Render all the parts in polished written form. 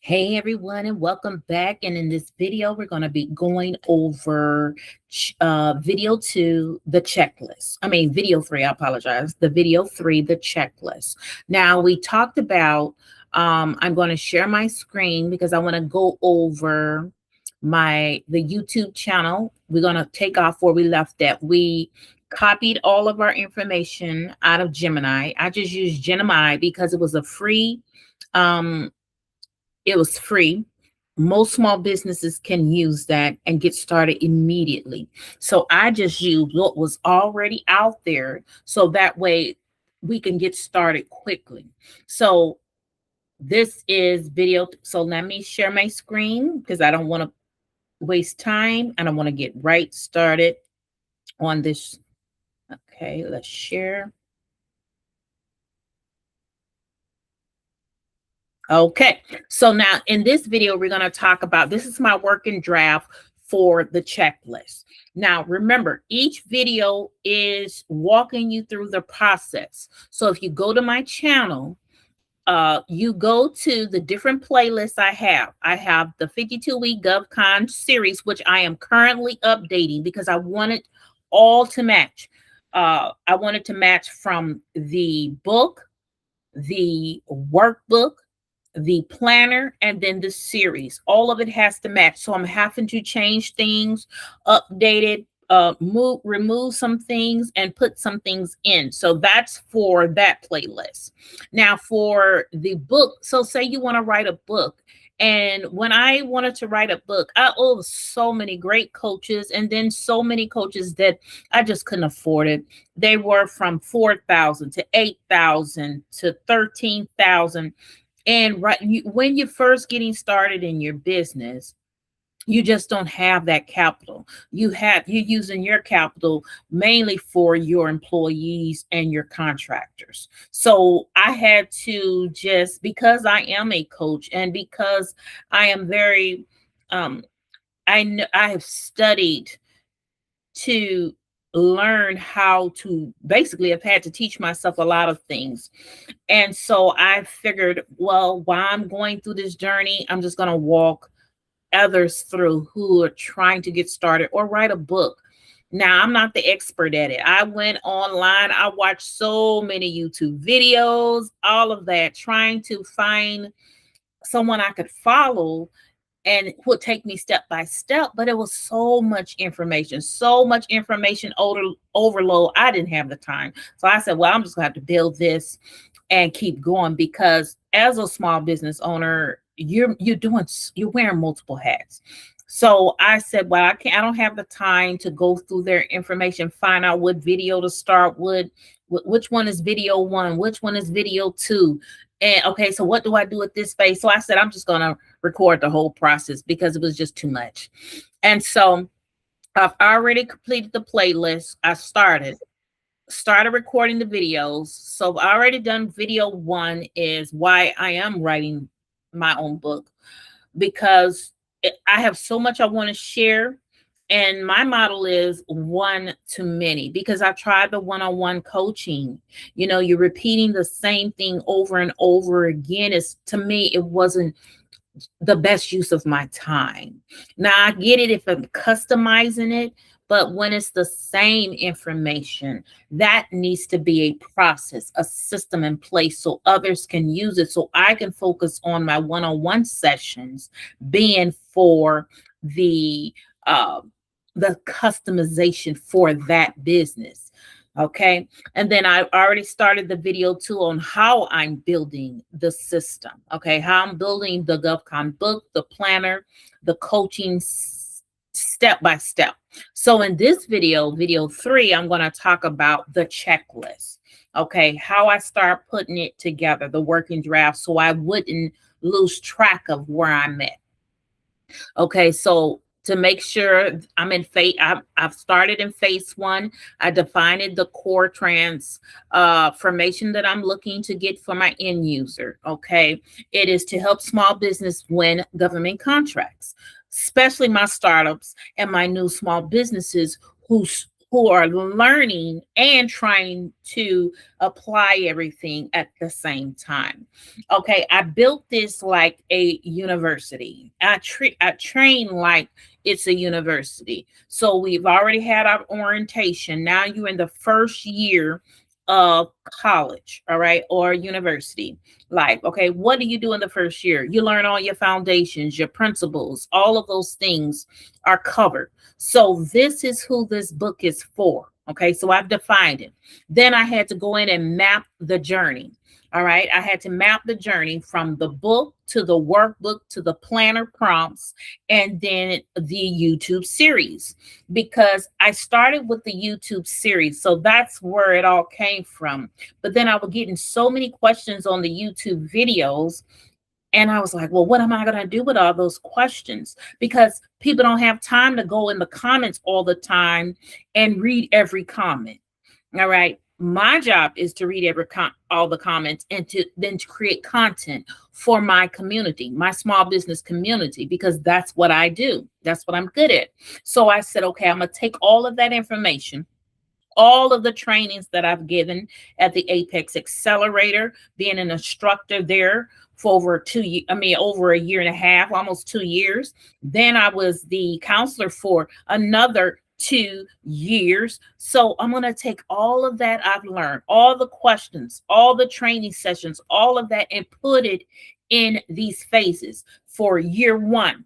Hey everyone, and welcome back. And in this video, we're going to be going over video two, the checklist. Video three, I apologize. The video three, the checklist. Now, we talked about, I'm going to share my screen because I want to go over the YouTube channel. We're going to take off where we left at. We copied all of our information out of Gemini. I just used Gemini because it was a free, um, it was free. Most small businesses can use that and get started immediately. So I just used what was already out there so that way we can get started quickly. So this is video. So let me share my screen because I don't want to waste time and I want to get right started on this. Okay, let's share. Okay, so now in this video, we're going to talk about, this is my working draft for the checklist. Now, remember, each video is walking you through the process. So if you go to my channel, you go to the different playlists I have. I have the 52-week GovCon series, which I am currently updating because I wanted all to match. I wanted to match from the book, the workbook, the planner, and then the series. All of it has to match. So I'm having to change things, update it, remove some things and put some things in. So that's for that playlist. Now for the book, so say you want to write a book. And when I wanted to write a book, I owe so many great coaches and then so many coaches that I just couldn't afford it. They were from 4,000 to 8,000 to 13,000. And when you're first getting started in your business, you just don't have that capital. You're using your capital mainly for your employees and your contractors. So I had to just, because I am a coach and because I am very, I have studied to learn how to, basically I've had to teach myself a lot of things. And so I figured, well, while I'm going through this journey, I'm just going to walk others through who are trying to get started or write a book. Now, I'm not the expert at it. I went online, I watched so many YouTube videos, all of that, trying to find someone I could follow and it would take me step by step, but it was so much information overload. I didn't have the time. So I said, well, I'm just gonna have to build this and keep going because as a small business owner, you're wearing multiple hats. So I said, well, I don't have the time to go through their information, find out what video to start with, which one is video one, which one is video two. And okay, so what do I do at this phase? So I said, I'm just going to record the whole process because it was just too much. And so I've already completed the playlist. I started recording the videos. So I've already done video one is why I am writing my own book because I have so much I want to share. And my model is one to many because I tried the one-on-one coaching. You know, you're repeating the same thing over and over again. To me, it wasn't the best use of my time. Now, I get it if I'm customizing it, but when it's the same information, that needs to be a process, a system in place so others can use it. So I can focus on my one-on-one sessions being for the customization for that business. Okay. And then I already started the video too on how I'm building the system. Okay. How I'm building the GovCon book, the planner, the coaching step by step. So in this video three, I'm going to talk about the checklist. Okay. How I start putting it together, the working draft, so I wouldn't lose track of where I'm at. Okay. So to make sure I'm in phase, I've started in phase one. I defined the core transformation that I'm looking to get for my end user. Okay. It is to help small business win government contracts, especially my startups and my new small businesses who who are learning and trying to apply everything at the same time. Okay, I built this like a university. I train like it's a university. So we've already had our orientation. Now you're in the first year of college, all right, or university life. Okay, what do you do in the first year? You learn all your foundations, your principles, all of those things are covered. So this is who this book is for. Okay, so I've defined it. Then I had to go in and map the journey. All right, I had to map the journey from the book to the workbook to the planner prompts and then the YouTube series, because I started with the YouTube series. So that's where it all came from. But then I was getting so many questions on the YouTube videos. And I was like, well, what am I going to do with all those questions? Because people don't have time to go in the comments all the time and read every comment. All right. My job is to read all the comments and to create content for my community, my small business community, because that's what I do. That's what I'm good at. So I said, okay, I'm going to take all of that information, all of the trainings that I've given at the Apex Accelerator, being an instructor there for over a year and a half, almost 2 years. Then I was the counselor for another 2 years. So I'm going to take all of that I've learned, all the questions, all the training sessions, all of that, and put it in these phases for year 1,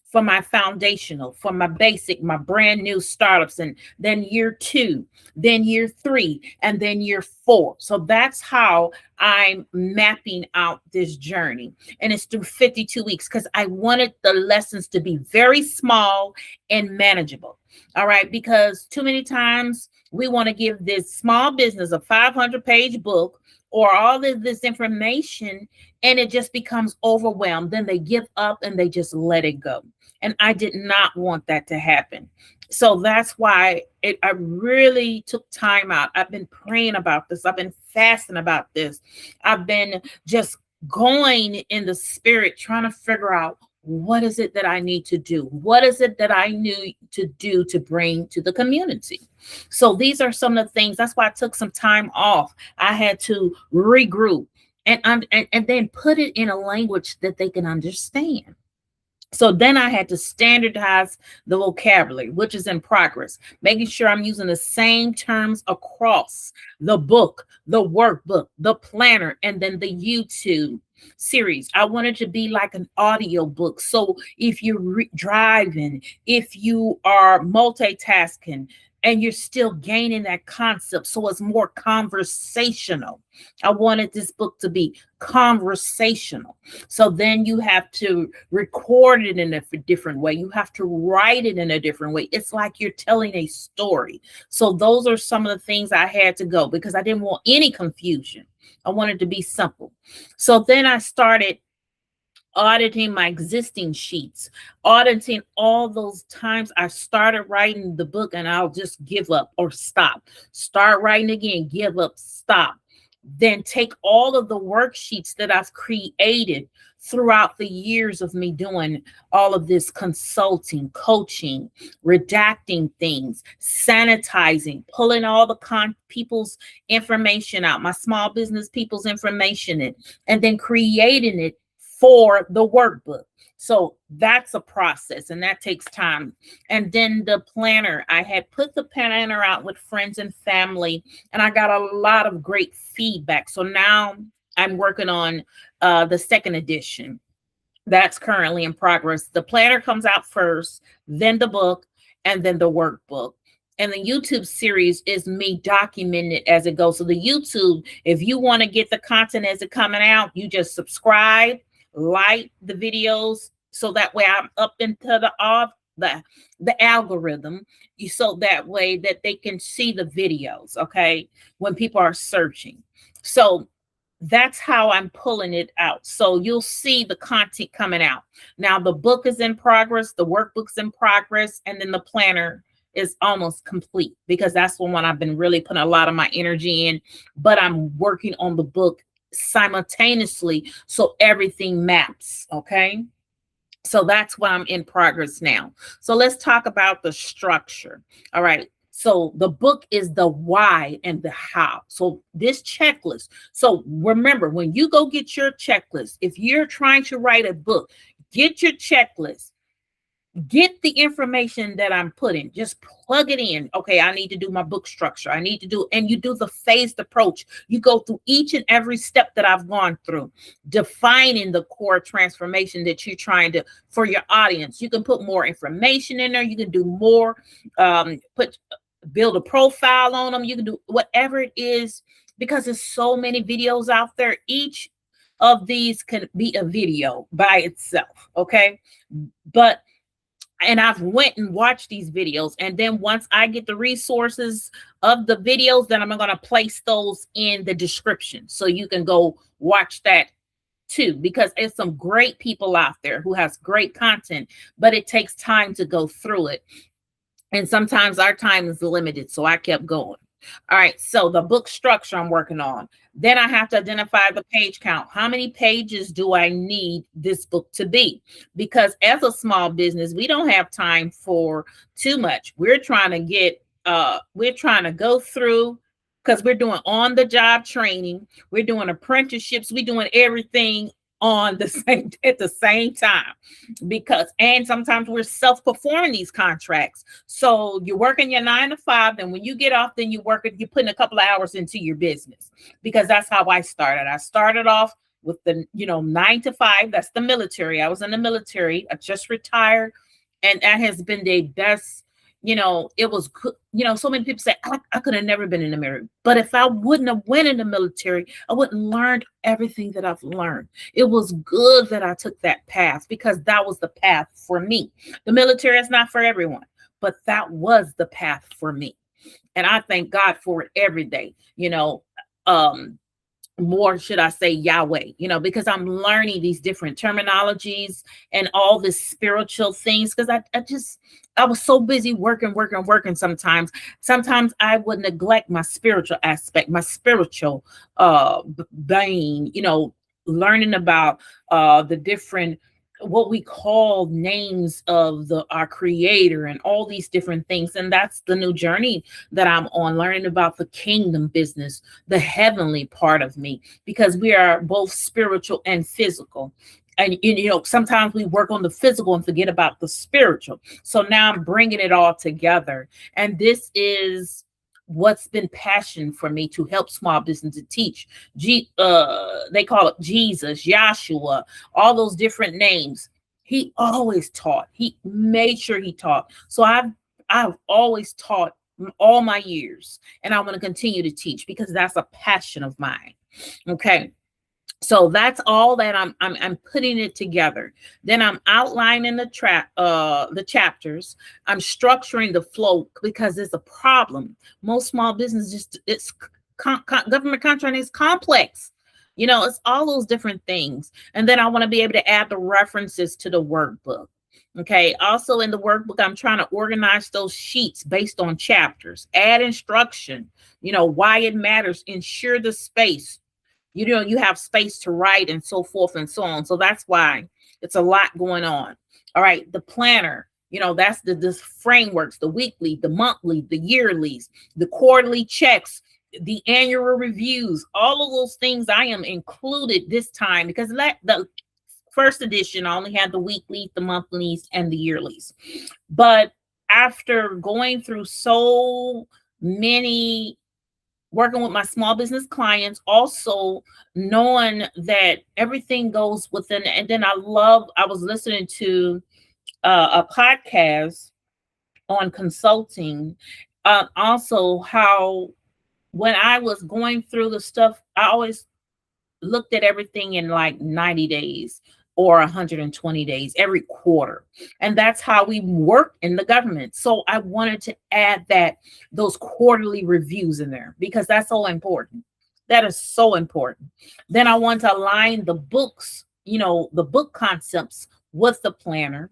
for my foundational, for my basic, my brand new startups, and then year 2, then year 3, and then year 4. So that's how I'm mapping out this journey. And it's through 52 weeks because I wanted the lessons to be very small and manageable. All right. Because too many times we want to give this small business a 500-page book or all of this information, and it just becomes overwhelmed. Then they give up and they just let it go. And I did not want that to happen. So that's why I really took time out. I've been praying about this. I've been fasting about this. I've been just going in the spirit, trying to figure out, what is it that I need to do? What is it that I need to do to bring to the community? So these are some of the things. That's why I took some time off. I had to regroup and then put it in a language that they can understand. So then I had to standardize the vocabulary, which is in progress, making sure I'm using the same terms across the book, the workbook, the planner, and then the YouTube series. I wanted to be like an audio book. So if you're driving, if you are multitasking, and you're still gaining that concept, so it's more conversational. I wanted this book to be conversational. So then you have to record it in a different way. You have to write it in a different way. It's like you're telling a story. So those are some of the things I had to go because I didn't want any confusion. I wanted to be simple. So then I started auditing my existing sheets, auditing all those times I started writing the book and I'll just give up or stop, start writing again, give up, stop. Then take all of the worksheets that I've created throughout the years of me doing all of this consulting, coaching, redacting things, sanitizing, pulling all the people's information out, my small business people's information in, and then creating it for the workbook. So that's a process and that takes time. And then the planner, I had put the planner out with friends and family, and I got a lot of great feedback. So now I'm working on the second edition. That's currently in progress. The planner comes out first, then the book, and then the workbook. And the YouTube series is me documenting it as it goes. So the YouTube, if you want to get the content as it coming out, you just subscribe, like the videos, so that way I'm up into the algorithm, so that way that they can see the videos, okay, when people are searching. So that's how I'm pulling it out. So you'll see the content coming out. Now the book is in progress, the workbook's in progress, and then the planner is almost complete because that's the one I've been really putting a lot of my energy in, but I'm working on the book simultaneously so everything maps. Okay, so that's what I'm in progress now. So let's talk about the structure. All right, So the book is the why and the how. So this checklist. So remember, when you go get your checklist, if you're trying to write a book, get your checklist. Get the information that I'm putting, just plug it in. Okay, I need to do my book structure. I need to do, and you do the phased approach. You go through each and every step that I've gone through, defining the core transformation that you're trying to, for your audience. You can put more information in there. You can do more, build a profile on them. You can do whatever it is, because there's so many videos out there. Each of these can be a video by itself. Okay. But and I've went and watched these videos, and then once I get the resources of the videos, then I'm going to place those in the description so you can go watch that too, because there's some great people out there who has great content, but it takes time to go through it, and sometimes our time is limited, so I kept going. All right, so the book structure I'm working on. Then I have to identify the page count. How many pages do I need this book to be? Because as a small business, we don't have time for too much. We're trying to go through, because we're doing on the job training, we're doing apprenticeships, we're doing everything on the same at the same time, and sometimes we're self-performing these contracts. So you're working your 9 to 5, and when you get off, then you're putting a couple of hours into your business, because that's how I started. I started off with the 9 to 5. That's the military. I was in the military. I just retired, and that has been the best. It was good. So many people say I could have never been in the military, but if I wouldn't have went in the military, I wouldn't learned everything that I've learned. It was good that I took that path, because that was the path for me. The military is not for everyone, but that was the path for me, and I thank God for it every day. More should I say Yahweh, because I'm learning these different terminologies and all this spiritual things, because I was so busy working. Sometimes I would neglect my spiritual aspect, my spiritual vein, learning about the different, what we call names of our creator and all these different things. And that's the new journey that I'm on, learning about the kingdom business, the heavenly part of me, because we are both spiritual and physical. And sometimes we work on the physical and forget about the spiritual. So now I'm bringing it all together, and this is what's been passion for me, to help small business, to teach. They call it Jesus, Yahshua, all those different names. He always taught. He made sure he taught. So I've always taught all my years, and I want to continue to teach, because that's a passion of mine. Okay. So that's all that I'm putting it together. Then I'm outlining the chapters. I'm structuring the flow, because it's a problem. Most small business government contracting is complex. It's all those different things. And then I want to be able to add the references to the workbook. Okay. Also in the workbook, I'm trying to organize those sheets based on chapters, add instruction, why it matters, ensure the space. You have space to write, and so forth and so on. So that's why it's a lot going on. All right. The planner, that's the frameworks, the weekly, the monthly, the yearlies, the quarterly checks, the annual reviews, all of those things I am included this time, because the first edition I only had the weeklies, the monthlies, and the yearlies. But after going through so many, working with my small business clients, also knowing that everything goes within. And then I was listening to a podcast on consulting, also how when I was going through the stuff, I always looked at everything in like 90 days or 120 days, every quarter. And that's how we work in the government. So I wanted to add those quarterly reviews in there, because that's so important. That is so important. Then I want to align the books, the book concepts with the planner,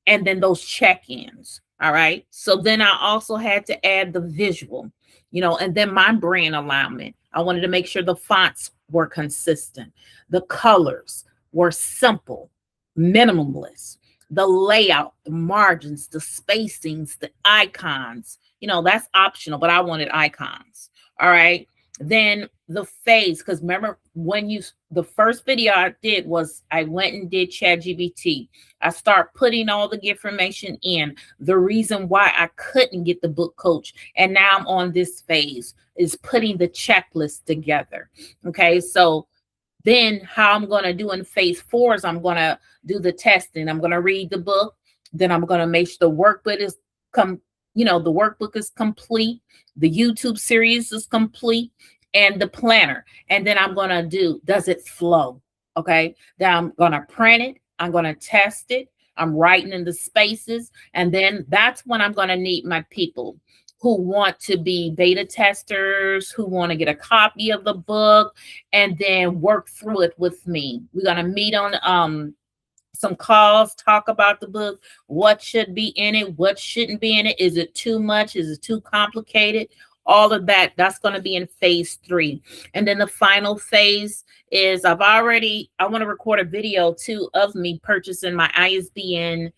and then those check-ins. All right. So then I also had to add the visual, and then my brand alignment. I wanted to make sure the fonts were consistent, the colors were simple, minimalist, the layout, the margins, the spacings, the icons. That's optional, but I wanted icons. All right. Then the phase, because remember the first video I did was I went and did ChatGPT. I start putting all the information in. The reason why I couldn't get the book coach, and now I'm on this phase, is putting the checklist together. Okay, so then how I'm going to do in phase 4 is I'm going to do the testing. I'm going to read the book. Then I'm going to make sure the workbook is the workbook is complete. The YouTube series is complete, and the planner. And then I'm going to does it flow? Okay. Then I'm going to print it. I'm going to test it. I'm writing in the spaces. And then that's when I'm going to need my people who want to be beta testers, who want to get a copy of the book and then work through it with me. We're going to meet on some calls, talk about the book, what should be in it, what shouldn't be in it. Is it too much? Is it too complicated? All of that's going to be in phase 3. And then the final phase is I want to record a video too of me purchasing my ISBN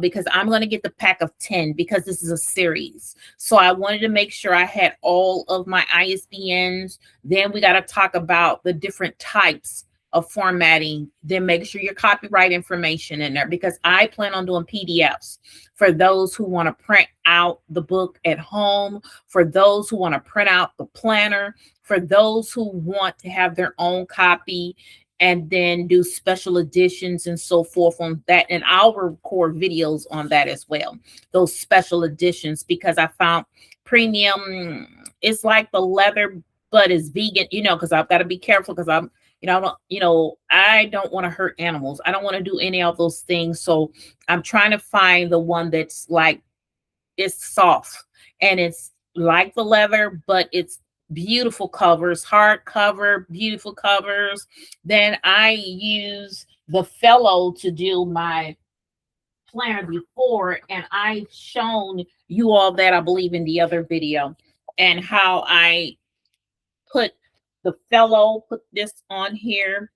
because I'm going to get the pack of 10 because this is a series. So I wanted to make sure I had all of my ISBNs. Then we got to talk about the different types of formatting, then make sure your copyright information in there, because I plan on doing PDFs for those who want to print out the book at home, for those who want to print out the planner, for those who want to have their own copy and then do special editions and so forth on that. And I'll record videos on that as well, those special editions, because I found premium, it's like the leather, but it's vegan, because I've got to be careful because I don't want to hurt animals. I don't want to do any of those things. So I'm trying to find the one that's like, it's soft and it's like the leather, but it's beautiful covers, hardcover, beautiful covers. Then I use the fellow to do my planner before, and I've shown you all that, I believe, in the other video, and how I put this on here,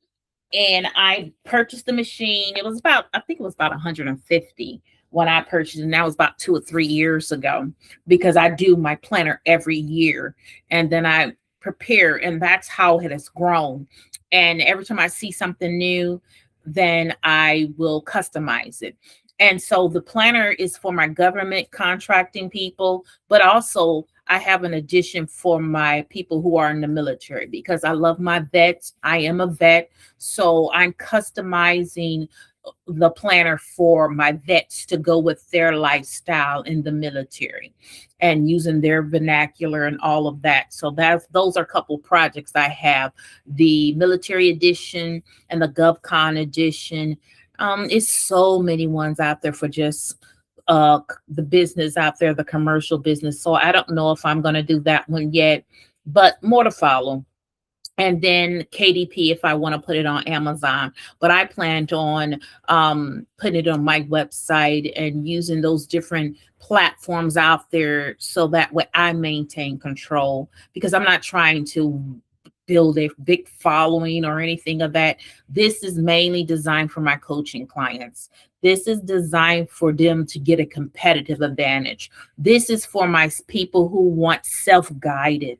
and I purchased the machine. I think it was about 150 when I purchased it, and that was about 2 or 3 years ago, because I do my planner every year and then I prepare, and that's how it has grown. And every time I see something new, then I will customize it. And so the planner is for my government contracting people, but also I have an addition for my people who are in the military, because I love my vets. I am a vet. So I'm customizing the planner for my vets to go with their lifestyle in the military and using their vernacular and all of that. So those are a couple projects I have, the military edition and the GovCon edition. It's so many ones out there for just the business out there, the commercial business. So I don't know if I'm going to do that one yet, but more to follow. And then KDP, if I want to put it on Amazon, but I planned on putting it on my website and using those different platforms out there, so that way I maintain control, because I'm not trying to build a big following or anything of that. This is mainly designed for my coaching clients. This is designed for them to get a competitive advantage. This is for my people who want self-guided.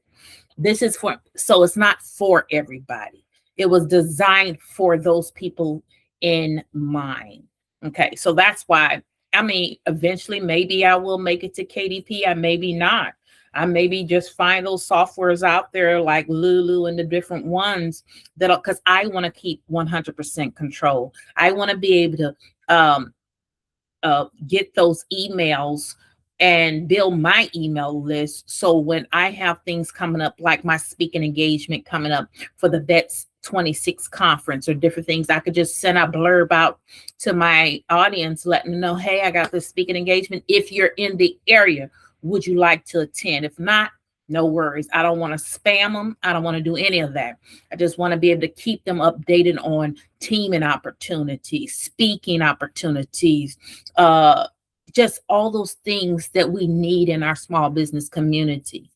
So it's not for everybody. It was designed for those people in mind. Okay, so that's why, eventually maybe I will make it to KDP. I maybe not. I maybe just find those softwares out there like Lulu and the different ones because I want to keep 100% control. I want to be able to get those emails and build my email list. So when I have things coming up, like my speaking engagement coming up for the Vets 26 conference or different things, I could just send a blurb out to my audience, letting them know, hey, I got this speaking engagement. If you're in the area, would you like to attend? If not, no worries. I don't want to spam them. I don't want to do any of that. I just want to be able to keep them updated on teaming opportunities, speaking opportunities, just all those things that we need in our small business community.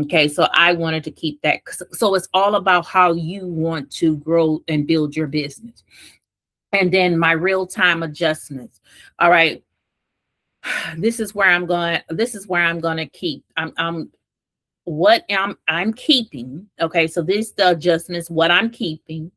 Okay, so I wanted to keep that. So it's all about how you want to grow and build your business. and then my real-time adjustments. All right. This is where I'm going. This is where I'm going to keep. I'm keeping. Okay. So this the adjustments, what I'm keeping,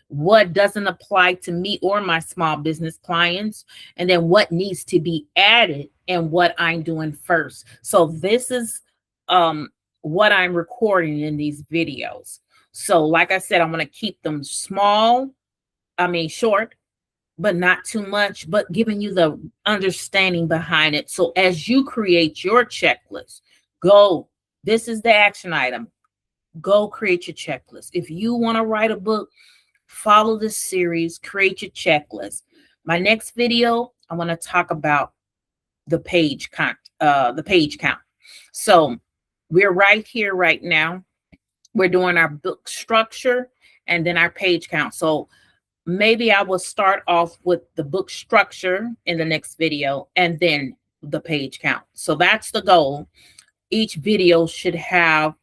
what doesn't apply to me or my small business clients, and then what needs to be added and what I'm doing first. So this is what I'm recording in these videos. So like I said, I'm going to keep them small, short, but not too much, but giving you the understanding behind it. So as you create your checklist, go, this is the action item. Go create your checklist. If you want to write a book, follow this series, create your checklist. My next video, I want to talk about the page count, So we're right here right now. We're doing our book structure and then our page count. So maybe I will start off with the book structure in the next video and then the page count. So that's the goal. Each video should have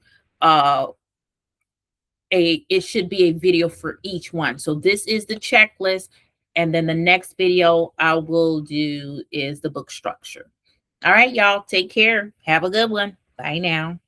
it should be a video for each one. So this is the checklist. And then the next video I will do is the book structure. All right, y'all, take care. Have a good one. Bye now.